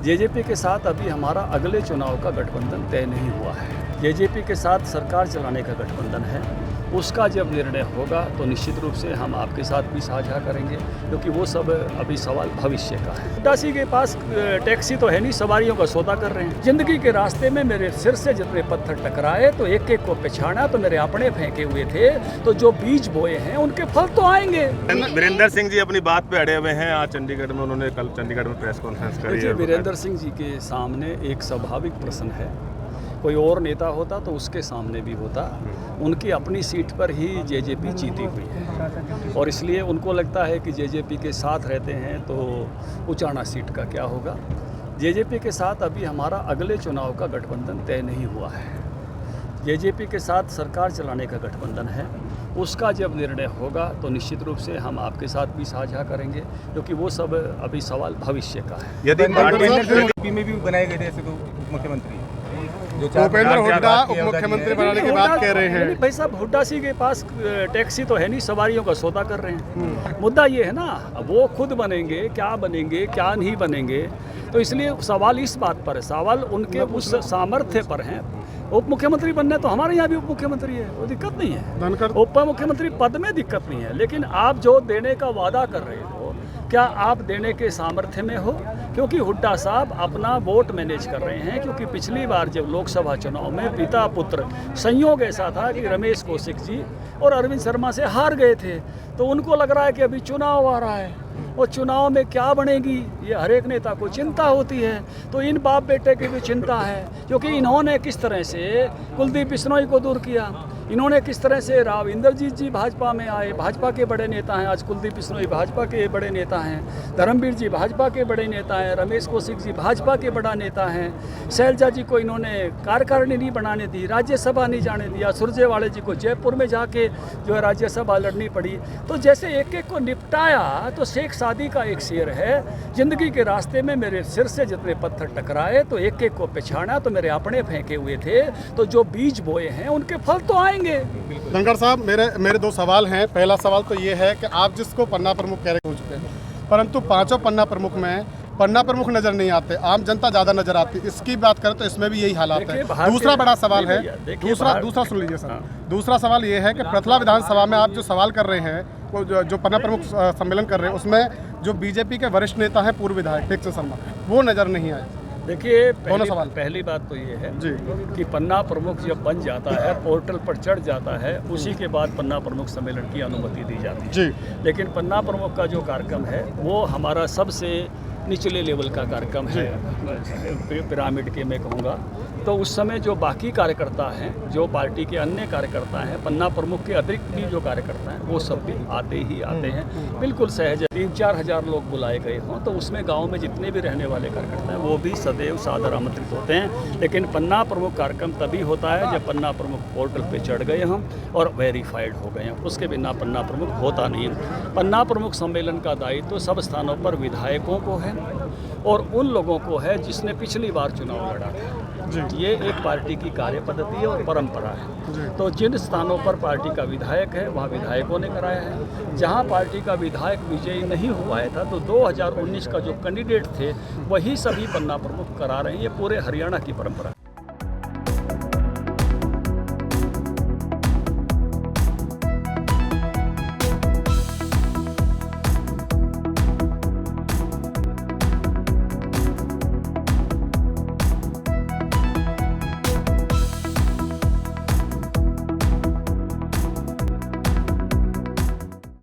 JJP के साथ अभी हमारा अगले चुनाव का गठबंधन तय नहीं हुआ है। जेजेपी के सासाथ सरकार चलाने का गठबंधन है। उसका जब निर्णय होगा तो निश्चित रूप से हम आपके साथ भी साझा करेंगे, क्योंकि वो सब अभी सवाल भविष्य का है। हुड्डा के पास टैक्सी तो है नहीं, सवारियों का सौदा कर रहे हैं। जिंदगी के रास्ते में मेरे सिर से जितने पत्थर टकराए तो एक एक को पहचाना तो मेरे अपने फेंके हुए थे, तो जो बीज बोए हैं उनके फल तो आएंगे। वीरेंद्र सिंह जी अपनी बात पे अड़े हुए हैं। आज चंडीगढ़ में उन्होंने कल चंडीगढ़ में प्रेस कॉन्फ्रेंस करी है। वीरेंद्र सिंह जी के सामने एक स्वाभाविक प्रश्न है, कोई और नेता होता तो उसके सामने भी होता। उनकी अपनी सीट पर ही जेजेपी जीती हुई है और इसलिए उनको लगता है कि जेजेपी के साथ रहते हैं तो उचाना सीट का क्या होगा। जेजेपी के साथ अभी हमारा अगले चुनाव का गठबंधन तय नहीं हुआ है। जेजेपी के साथ सरकार चलाने का गठबंधन है। उसका जब निर्णय होगा तो निश्चित रूप से हम आपके साथ भी साझा करेंगे, क्योंकि वो सब अभी सवाल भविष्य का है। यदि पार्टी में भी बनाए गए थे ऐसे तो मुख्यमंत्री भूपेंद्र हुड्डा उप मुख्यमंत्री बनाने की बात कह रहे हैं। भाई साहब, हुड्डा जी के पास टैक्सी तो है नहीं, सवारियों का सौदा कर रहे हैं। मुद्दा ये है ना, वो खुद बनेंगे क्या नहीं बनेंगे, तो इसलिए सवाल इस बात पर है, सवाल उनके उस सामर्थ्य पर है। उप मुख्यमंत्री बनने तो हमारे यहाँ भी उप मुख्यमंत्री है, वो दिक्कत नहीं है। उप मुख्यमंत्री पद में दिक्कत नहीं है, लेकिन आप जो देने का वादा कर रहे हो, क्या आप देने के सामर्थ्य में हो? क्योंकि हुड्डा साहब अपना वोट मैनेज कर रहे हैं, क्योंकि पिछली बार जब लोकसभा चुनाव में पिता पुत्र संयोग ऐसा था कि रमेश कौशिक जी और अरविंद शर्मा से हार गए थे, तो उनको लग रहा है कि अभी चुनाव आ रहा है और चुनाव में क्या बनेगी ये हर एक नेता को चिंता होती है। तो इन बाप बेटे की भी चिंता है, क्योंकि इन्होंने किस तरह से कुलदीप बिश्नोई को दूर किया, इन्होंने किस तरह से राव इंद्रजीत जी भाजपा में आए, भाजपा के बड़े नेता हैं। आज कुलदीप बिश्नोई भाजपा के बड़े नेता हैं, धर्मवीर जी भाजपा के बड़े नेता हैं, रमेश कौशिक जी भाजपा के बड़ा नेता हैं, शैलजा जी को इन्होंने कार्यकारिणी नहीं बनाने दी, राज्यसभा नहीं जाने दिया, सुरजेवाले जी को जयपुर में जाके जो है राज्यसभा लड़नी पड़ी। तो जैसे एक एक को निपटाया तो शेख सादी का एक शेर है, जिंदगी के रास्ते में मेरे सिर से जितने पत्थर टकराए तो एक एक को पहचाना तो मेरे अपने फेंके हुए थे, तो जो बीज बोए हैं उनके फल तो आएंगे। धनखड़ साहब, मेरे दो सवाल हैं। पहला सवाल तो ये है कि आप जिसको पन्ना प्रमुख कह रहे हो चुके हैं, परंतु पांचों पन्ना प्रमुख में पन्ना प्रमुख नजर नहीं आते, आम जनता ज्यादा नजर आती। इसकी बात करें तो इसमें भी यही हालात है। दूसरा बड़ा सवाल है, दूसरा सुन लीजिए सर। दूसरा सवाल ये है कि प्रथला विधानसभा में आप जो सवाल कर रहे हैं, वो जो पन्ना प्रमुख सम्मेलन कर रहे हैं, उसमें जो बीजेपी के वरिष्ठ नेता हैं पूर्व विधायक टेक्चर शर्मा, वो नजर नहीं आए। देखिए, पहली बात तो ये है कि पन्ना प्रमुख जब बन जाता है, पोर्टल पर चढ़ जाता है, उसी के बाद पन्ना प्रमुख सम्मेलन की अनुमति दी जाती है। लेकिन पन्ना प्रमुख का जो कार्यक्रम है वो हमारा सबसे निचले लेवल का कार्यक्रम है, पिरामिड के मैं कहूँगा। तो उस समय जो बाकी कार्यकर्ता हैं, जो पार्टी के अन्य कार्यकर्ता हैं, पन्ना प्रमुख के अतिरिक्त भी जो कार्यकर्ता हैं, वो सब भी आते हैं। बिल्कुल सहज 3-4 हज़ार लोग बुलाए गए हों तो उसमें गांव में जितने भी रहने वाले कार्यकर्ता हैं वो भी सदैव सादर आमंत्रित होते हैं। लेकिन पन्ना प्रमुख कार्यक्रम तभी होता है जब पन्ना प्रमुख पोर्टल पे चढ़ गए हम और वेरीफाइड हो गए हैं, उसके बिना पन्ना प्रमुख होता नहीं है। पन्ना प्रमुख सम्मेलन का दायित्व तो सब स्थानों पर विधायकों को है और उन लोगों को है जिसने पिछली बार चुनाव लड़ा था। ये एक पार्टी की कार्य पद्धति है और परंपरा है। तो जिन स्थानों पर पार्टी का विधायक है वहाँ विधायकों ने कराया है। जहाँ पार्टी का विधायक विजयी नहीं हुआ था तो 2019 का जो कैंडिडेट थे वही सभी पन्ना प्रमुख करा रहे हैं। ये पूरे हरियाणा की परंपरा है।